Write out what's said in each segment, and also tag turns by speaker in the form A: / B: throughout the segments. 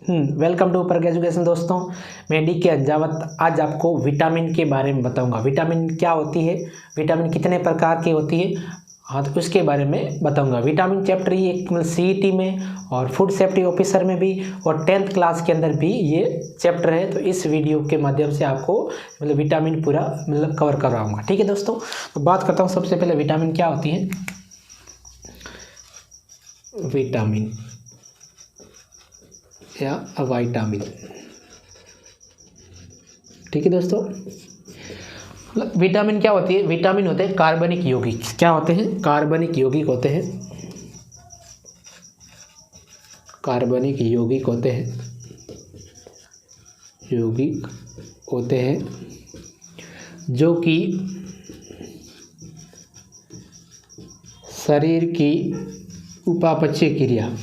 A: Welcome to Parag education दोस्तों। मैं D के अंजावत आज आपको विटामिन के बारे में बताऊंगा। विटामिन क्या होती है, विटामिन कितने प्रकार की होती है, हाँ तो उसके बारे में बताऊंगा। विटामिन चैप्टर ये मतलब सीईटी में और फूड सेफ्टी ऑफिसर में भी और 10th क्लास के अंदर भी ये चैप्टर है। तो इस वीडियो के माध्यम से आपको मतलब विटामिन पूरा मतलब कवर करवाऊँगा। ठीक है दोस्तों, तो बात करता हूँ सबसे पहले विटामिन क्या होती है। विटामिन या विटामिन, ठीक है दोस्तों। विटामिन क्या होती है, विटामिन होते हैं कार्बनिक यौगिक। क्या होते हैं, कार्बनिक यौगिक होते हैं, कार्बनिक यौगिक होते हैं, यौगिक होते हैं जो कि शरीर की उपापचय क्रिया,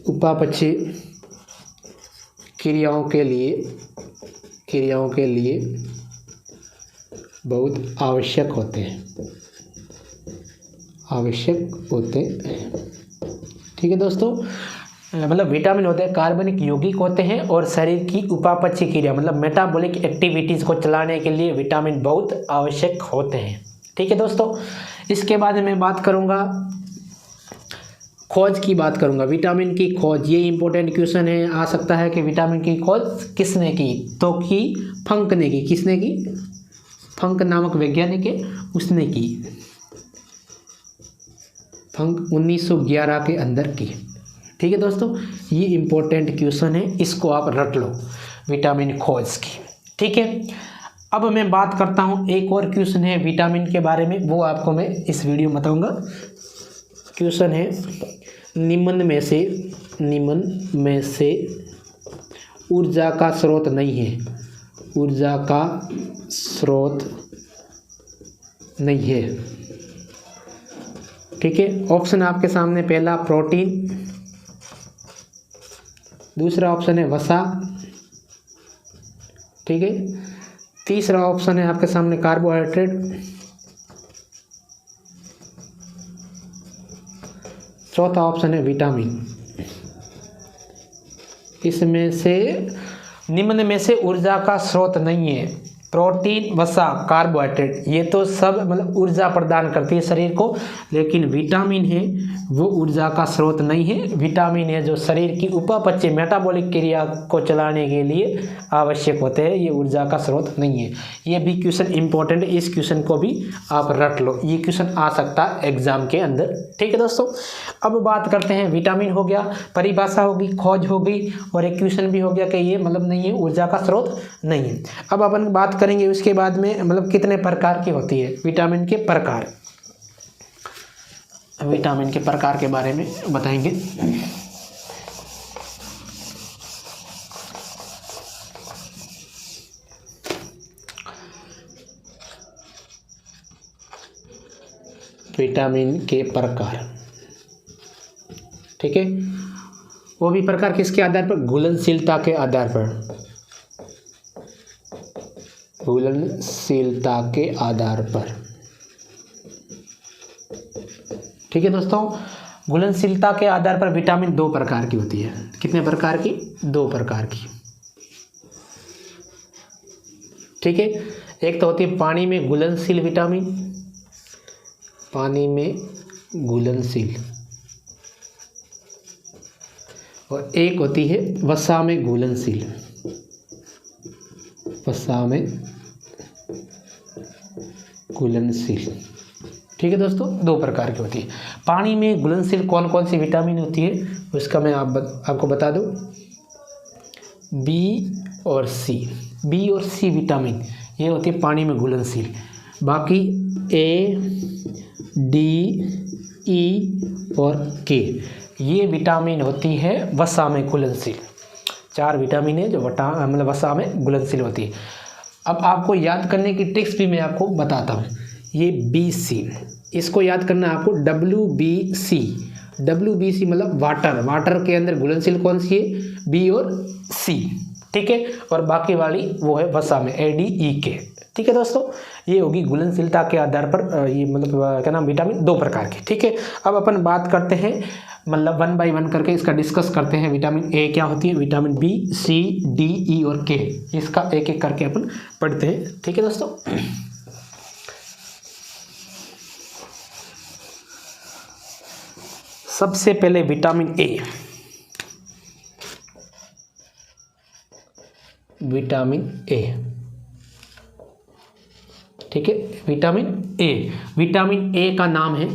A: उपापचय क्रियाओं के लिए बहुत आवश्यक होते हैं, ठीक है दोस्तों। मतलब विटामिन होते हैं कार्बनिक यौगिक होते हैं और शरीर की उपापचय क्रिया मतलब मेटाबॉलिक एक्टिविटीज़ को चलाने के लिए विटामिन बहुत आवश्यक होते हैं। ठीक है दोस्तों, इसके बाद मैं बात करूँगा, खोज की बात करूंगा। विटामिन की खोज, ये इंपॉर्टेंट क्वेश्चन है, आ सकता है कि विटामिन की खोज किसने की, तो कि फंक ने की। किसने की, फंक नामक वैज्ञानिक है, उसने की। फंक 1911 के अंदर की। ठीक है दोस्तों, ये इंपॉर्टेंट क्वेश्चन है, इसको आप रट लो, विटामिन खोज की। ठीक है, अब मैं बात करता हूँ, एक और क्वेश्चन है विटामिन के बारे में, वो आपको मैं इस वीडियो में बताऊँगा। क्वेश्चन है, निम्न में से ऊर्जा का स्रोत नहीं है, ऊर्जा का स्रोत नहीं है। ठीक है, ऑप्शन आपके सामने, पहला प्रोटीन, दूसरा ऑप्शन है वसा, ठीक है, तीसरा ऑप्शन है आपके सामने कार्बोहाइड्रेट, चौथा ऑप्शन है विटामिन। इसमें से निम्न में से ऊर्जा का स्रोत नहीं है, प्रोटीन, वसा, कार्बोहाइड्रेट, ये तो सब मतलब ऊर्जा प्रदान करती है शरीर को, लेकिन विटामिन है वो ऊर्जा का स्रोत नहीं है। विटामिन है जो शरीर की उपापचय मेटाबॉलिक क्रिया को चलाने के लिए आवश्यक होते हैं, ये ऊर्जा का स्रोत नहीं है। ये भी क्वेश्चन इंपॉर्टेंट है, इस क्वेश्चन को भी आप रट लो, ये क्वेश्चन आ सकता है एग्जाम के अंदर। ठीक है दोस्तों, अब बात करते हैं, विटामिन हो गया, परिभाषा होगी, खोज होगी, और एक क्वेश्चन भी हो गया कि ये मतलब नहीं है, ऊर्जा का स्रोत नहीं है। अब अपन बात करेंगे उसके बाद में मतलब कितने प्रकार की होती है विटामिन के प्रकार, विटामिन के प्रकार के बारे में बताएंगे। विटामिन के प्रकार, ठीक है, वो भी प्रकार किसके आधार पर, घुलनशीलता के आधार पर, घुलनशीलता के आधार पर। ठीक है दोस्तों, घुलनशीलता के आधार पर विटामिन दो प्रकार की होती है। कितने प्रकार की, दो प्रकार की। ठीक है, एक तो होती है पानी में घुलनशील विटामिन, पानी में घुलनशील, और एक होती है वसा में घुलनशील, वसा में घुलनशील। ठीक है दोस्तों, दो प्रकार की होती है। पानी में घुलनशील कौन कौन सी विटामिन होती है उसका मैं आपको बता दूं, बी और सी विटामिन ये होती है पानी में घुलनशील। बाकी ए, डी, ई और के ये विटामिन होती है वसा में घुलनशील। चार विटामिन है जो मतलब वसा में घुलनशील होती है। अब आपको याद करने की ट्रिक्स भी मैं आपको बताता हूँ। ये BC, इसको याद करना है आपको, WBC मतलब वाटर के अंदर घुलनशील कौन सी है, B और C। ठीक है, और बाकी वाली वो है वसा में ADE के। ठीक है दोस्तों, ये होगी घुलनशीलता के आधार पर ये मतलब क्या नाम विटामिन 2 प्रकार के। ठीक है, अब अपन बात करते हैं मतलब 1 बाय 1 करके इसका डिस्कस करते हैं। विटामिन ए क्या होती है, विटामिन बी, सी, डी, ई और के, इसका एक एक करके अपन पढ़ते हैं। ठीक है दोस्तों, सबसे पहले विटामिन ए। विटामिन ए, ठीक है, विटामिन ए। विटामिन ए का नाम है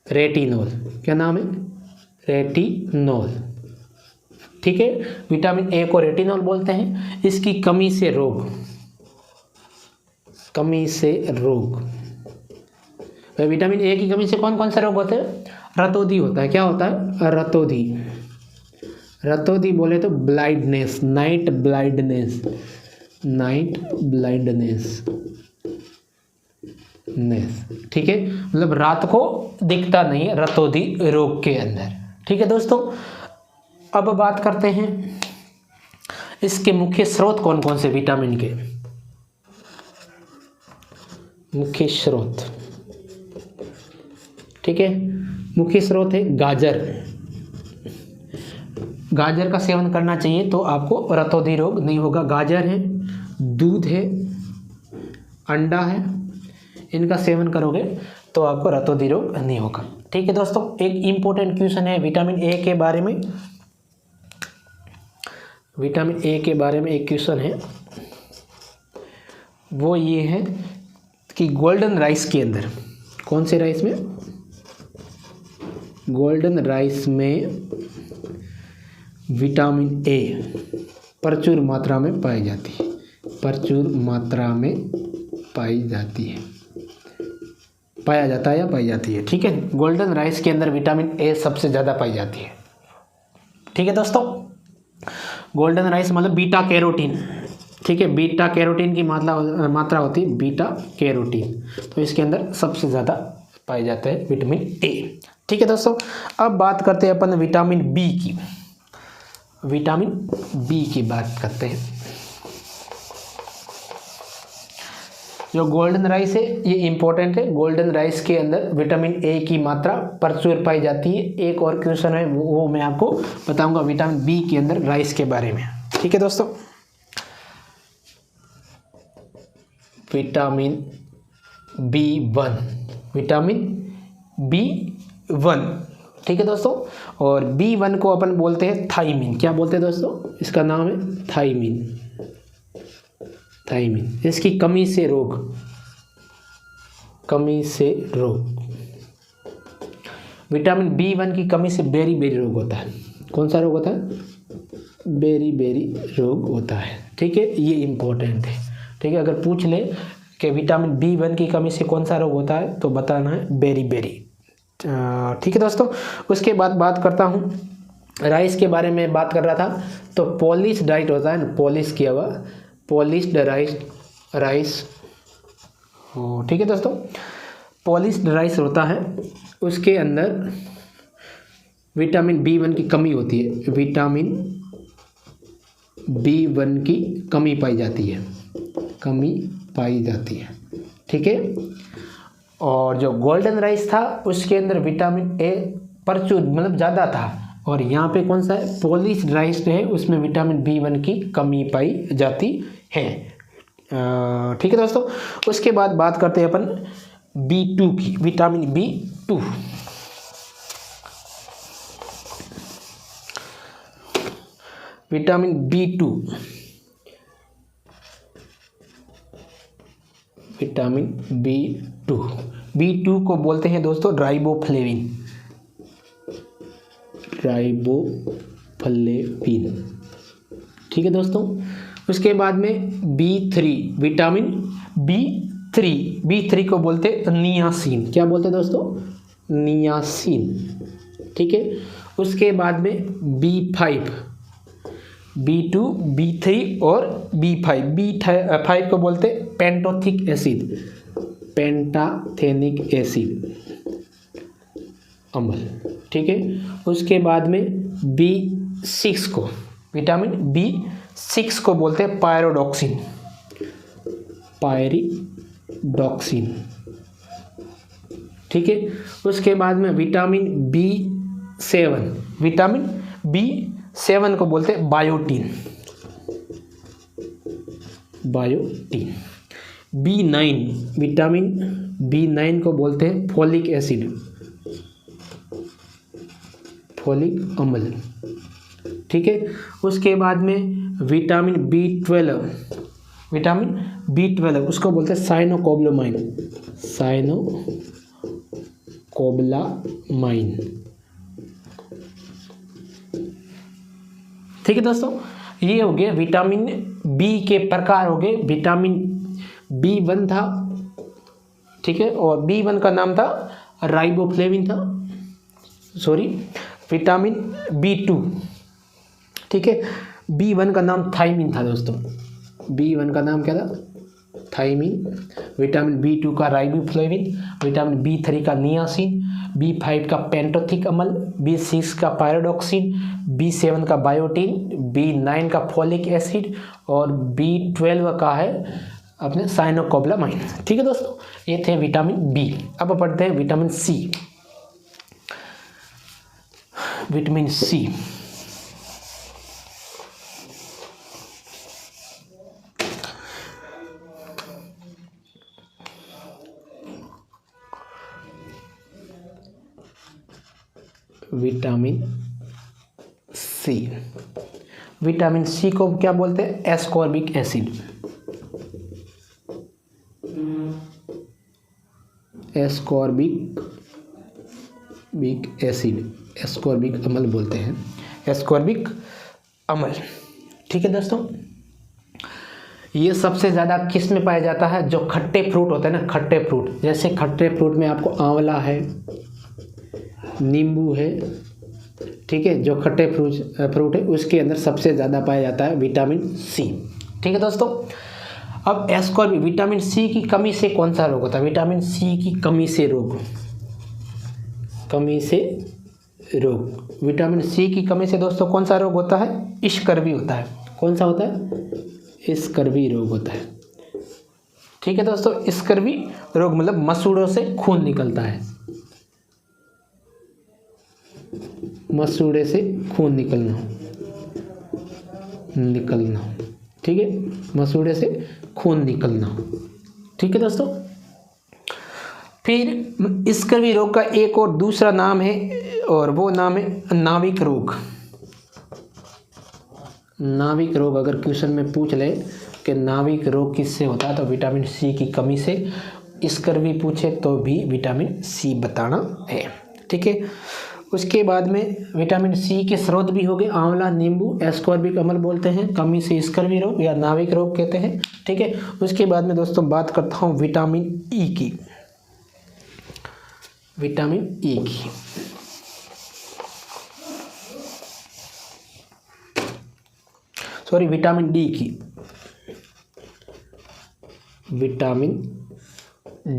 A: रेटिनोल। क्या नाम है, रेटिनोल। ठीक है, विटामिन ए को रेटिनोल बोलते हैं। इसकी कमी से रोग, कमी से रोग, विटामिन ए की कमी से कौन कौन से रोग होते हैं, रतौंधी होता है। क्या होता है, रतौंधी। रतौंधी बोले तो blindness, night blindness, night blindness, ठीक है, मतलब रात को दिखता नहीं है रतौंधी रोग के अंदर। ठीक है दोस्तों, अब बात करते हैं इसके मुख्य स्रोत कौन कौन से विटामिन के। मुख्य स्रोत, ठीक है, मुख्य स्रोत है गाजर। गाजर का सेवन करना चाहिए तो आपको रतौंधी रोग नहीं होगा। गाजर है, दूध है, अंडा है, इनका सेवन करोगे तो आपको रतौंधी रोग नहीं होगा। ठीक है दोस्तों, एक इम्पोर्टेंट क्वेश्चन है विटामिन ए के बारे में। विटामिन ए के बारे में एक क्वेश्चन है, वो ये है कि गोल्डन राइस के अंदर, कौन से राइस में, गोल्डन राइस में विटामिन ए प्रचुर मात्रा में पाई जाती है। प्रचुर मात्रा में पाई जाती है, पाया जाता है या पाई जाती है। ठीक है, गोल्डन राइस के अंदर विटामिन ए सबसे ज़्यादा पाई जाती है। ठीक है दोस्तों, गोल्डन राइस मतलब बीटा कैरोटीन। ठीक है, बीटा कैरोटीन की मात्रा होती है बीटा कैरोटीन, तो इसके अंदर सबसे ज़्यादा पाया जाता है विटामिन ए। ठीक है दोस्तों, अब बात करते हैं अपन विटामिन बी की। विटामिन बी की बात करते हैं। जो गोल्डन राइस है ये इंपॉर्टेंट है। गोल्डन राइस के अंदर विटामिन ए की मात्रा प्रचुर पाई जाती है। एक और क्वेश्चन है वो मैं आपको बताऊंगा विटामिन बी के अंदर राइस के बारे में। ठीक है दोस्तों, विटामिन B1, विटामिन B1। ठीक है दोस्तों, और B1 को अपन बोलते हैं थायमिन। क्या बोलते हैं दोस्तों, इसका नाम है थायमिन। थायमिन, इसकी कमी से रोग, कमी से रोग। विटामिन B1 की कमी से बेरी बेरी रोग होता है। कौन सा रोग होता है, बेरी बेरी रोग होता है। ठीक है, ये इम्पोर्टेंट है। ठीक है, अगर पूछ ले कि विटामिन B1 की कमी से कौन सा रोग होता है तो बताना है बेरी बेरी। ठीक है दोस्तों, उसके बाद बात करता हूँ राइस के बारे में। बात कर रहा था तो पॉलिश डाइट होता है ना, पॉलिश किया हुआ, पॉलिश्ड राइस। ठीक है दोस्तों, पॉलिश्ड राइस होता है, उसके अंदर विटामिन B1 की कमी होती है। विटामिन B1 की कमी पाई जाती है, कमी पाई जाती है। ठीक है, और जो गोल्डन राइस था उसके अंदर विटामिन ए प्रचुर मतलब ज़्यादा था, और यहाँ पे कौन सा है, पॉलिश्ड राइस जो है उसमें विटामिन B1 की कमी पाई जाती है। ठीक है दोस्तों, उसके बाद बात करते हैं अपन B2 की। Vitamin B2, vitamin B2, vitamin B2। B2 को बोलते हैं दोस्तों राइबोफ्लेविन। राइबोफ्लेविन, ठीक है दोस्तों। उसके बाद में B3, विटामिन B3 को बोलते हैं नियासिन। क्या बोलते हैं दोस्तों, नियासिन। ठीक है, उसके बाद में B5, B2, B3 और B5। B5 को बोलते हैं पेंटोथिक एसिड, पेंटाथेनिक एसिड अम्ल। ठीक है, उसके बाद में B6 को, विटामिन B6 को बोलते हैं पायरोडॉक्सिन। पायरिडॉक्सिन। ठीक है, उसके बाद में विटामिन B7, विटामिन B7 को बोलते हैं biotin, biotin. B9, vitamin B9 को बोलते हैं फोलिक एसिड, फोलिक अम्ल। ठीक है, उसके बाद में विटामिन B12, विटामिन B12 उसको बोलते हैं साइनोकोबालामाइन, साइनोकोबालामाइन। ठीक है दोस्तों, ये हो गए विटामिन बी के प्रकार हो गए। विटामिन B1 था, ठीक है, और B1 का नाम था राइबोफ्लेविन था, सॉरी विटामिन B2, ठीक है, B1 का नाम थायमिन था दोस्तों, B1 का नाम क्या था, थायमिन। विटामिन B2 का राइबोफ्लेविन, विटामिन B3 का नियासिन, B5 का पेंटोथिक अम्ल, B6 का पायरिडॉक्सिन, B7 का बायोटीन, B9 का फोलिक एसिड और B12 का है अपने साइनोकोबालामाइन। ठीक है दोस्तों, ये थे विटामिन बी। अब पढ़ते हैं vitamin C. Vitamin C, vitamin C, vitamin C को क्या बोलते हैं, ascorbic acid, ascorbic acid, ascorbic अम्ल बोलते हैं, एस्कॉर्बिक अम्ल। ठीक है दोस्तों, ये सबसे ज़्यादा किस में पाया जाता है, जो खट्टे फ्रूट होते हैं ना, खट्टे फ्रूट, जैसे खट्टे फ्रूट में आपको आंवला है, नींबू है, ठीक है, जो खट्टे फ्रूट है उसके अंदर सबसे ज़्यादा पाया जाता है विटामिन सी। ठीक है दोस्तों, अब एस्कॉर्बिक, विटामिन सी की कमी से कौन सा रोग होता है, विटामिन सी की कमी से रोग, कमी से रोग, विटामिन सी की कमी से दोस्तों कौन सा रोग होता है, स्कर्वी होता है। कौन सा होता है, स्कर्वी रोग होता है। ठीक है दोस्तों, स्कर्वी रोग मतलब मसूड़ों से खून निकलता है, मसूड़े से खून निकलना, ठीक है, मसूड़े से खून निकलना। ठीक है दोस्तों, फिर स्कर्वी रोग का एक और दूसरा नाम है, और वो नाम है नाविक रोग। नाविक रोग अगर क्वेश्चन में पूछ ले कि नाविक रोग किससे होता है, तो विटामिन सी की कमी से। स्कर्वी पूछे तो भी विटामिन सी बताना है। ठीक है, उसके बाद में विटामिन सी के स्रोत भी हो गए आंवला, नींबू, एस्कॉर्बिक अम्ल बोलते हैं, कमी से स्कर्वी रोग या नाविक रोग कहते हैं। ठीक है, उसके बाद में दोस्तों बात करता हूँ विटामिन ई की, विटामिन ई की। सॉरी, विटामिन डी की, vitamin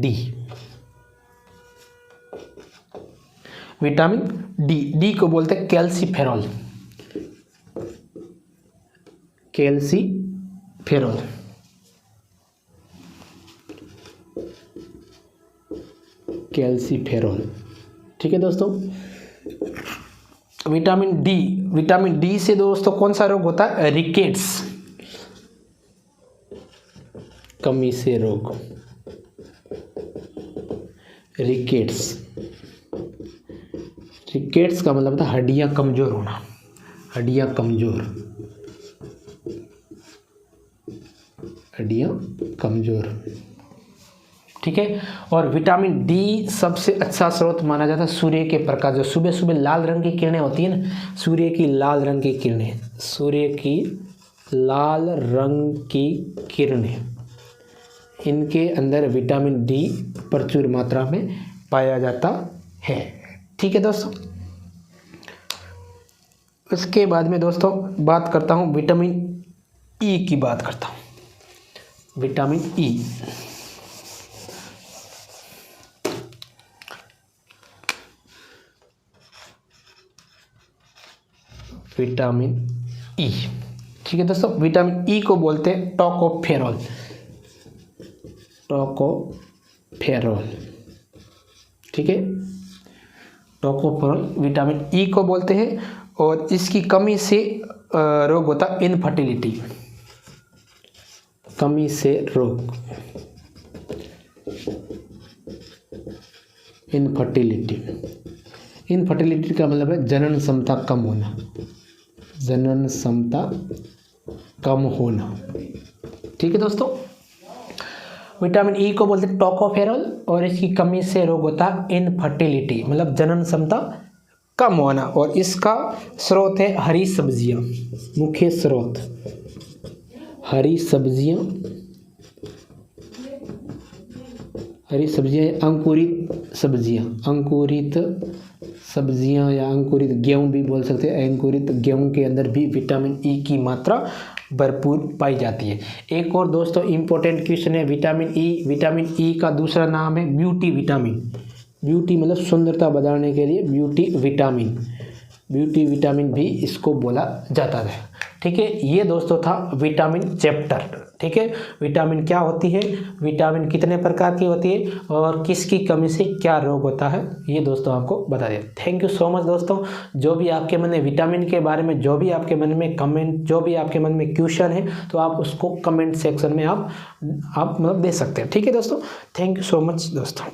A: D, vitamin D, D को बोलते हैं कैल्सीफेरॉल, कैल्सीफेरॉल। कैल्सीफेरॉल। ठीक है दोस्तों, विटामिन डी, विटामिन डी से दोस्तों कौन सा रोग होता है, रिकेट्स, कमी से रोग, रिकेट्स। रिकेट्स का मतलब था हड्डियां कमजोर होना, हड्डियां कमजोर, हड्डियां कमजोर। ठीक है, और विटामिन डी सबसे अच्छा स्रोत माना जाता है सूर्य के प्रकाश, जो सुबह सुबह लाल रंग की किरणें होती है ना, सूर्य की लाल रंग की किरणें, सूर्य की लाल रंग की किरणें, इनके अंदर विटामिन डी प्रचुर मात्रा में पाया जाता है। ठीक है दोस्तों, उसके बाद में दोस्तों बात करता हूँ विटामिन ई की, बात करता हूँ विटामिन ई। विटामिन ई, ठीक है दोस्तों, विटामिन ई को बोलते हैं टोकोफेरॉल, टोकोफेरोल, ठीक है। टोकोफेरोल विटामिन ई को बोलते हैं और इसकी कमी से रोग होता है इनफर्टिलिटी, कमी से रोग इनफर्टिलिटी। इनफर्टिलिटी का मतलब है जनन क्षमता कम होना, जनन क्षमता कम होना, ठीक है दोस्तों। विटामिन ई को बोलते हैं टोकोफेरोल और इसकी कमी से रोग होता है इनफर्टिलिटी, मतलब जनन क्षमता कम होना। और इसका स्रोत है हरी सब्जियां, मुख्य स्रोत हरी सब्जियां, हरी सब्जियां, अंकुरित सब्जियां, अंकुरित सब्जियां या अंकुरित गेहूं भी बोल सकते हैं। अंकुरित गेहूं के अंदर भी विटामिन ई की मात्रा भरपूर पाई जाती है। एक और दोस्तों इम्पोर्टेंट क्वेश्चन है विटामिन ई। विटामिन ई का दूसरा नाम है ब्यूटी विटामिन। ब्यूटी मतलब सुंदरता बढ़ाने के लिए ब्यूटी विटामिन, ब्यूटी विटामिन भी इसको बोला जाता है, ठीक है। ये दोस्तों था विटामिन चैप्टर, ठीक है। विटामिन क्या होती है, विटामिन कितने प्रकार की होती है और किसकी कमी से क्या रोग होता है, ये दोस्तों आपको बता दिया। थैंक यू सो मच दोस्तों। जो भी आपके मन में विटामिन के बारे में जो भी आपके मन में कमेंट, जो भी आपके मन में क्वेश्चन है तो आप उसको कमेंट सेक्शन में आप मतलब दे सकते हैं, ठीक है दोस्तों। थैंक यू सो मच दोस्तों।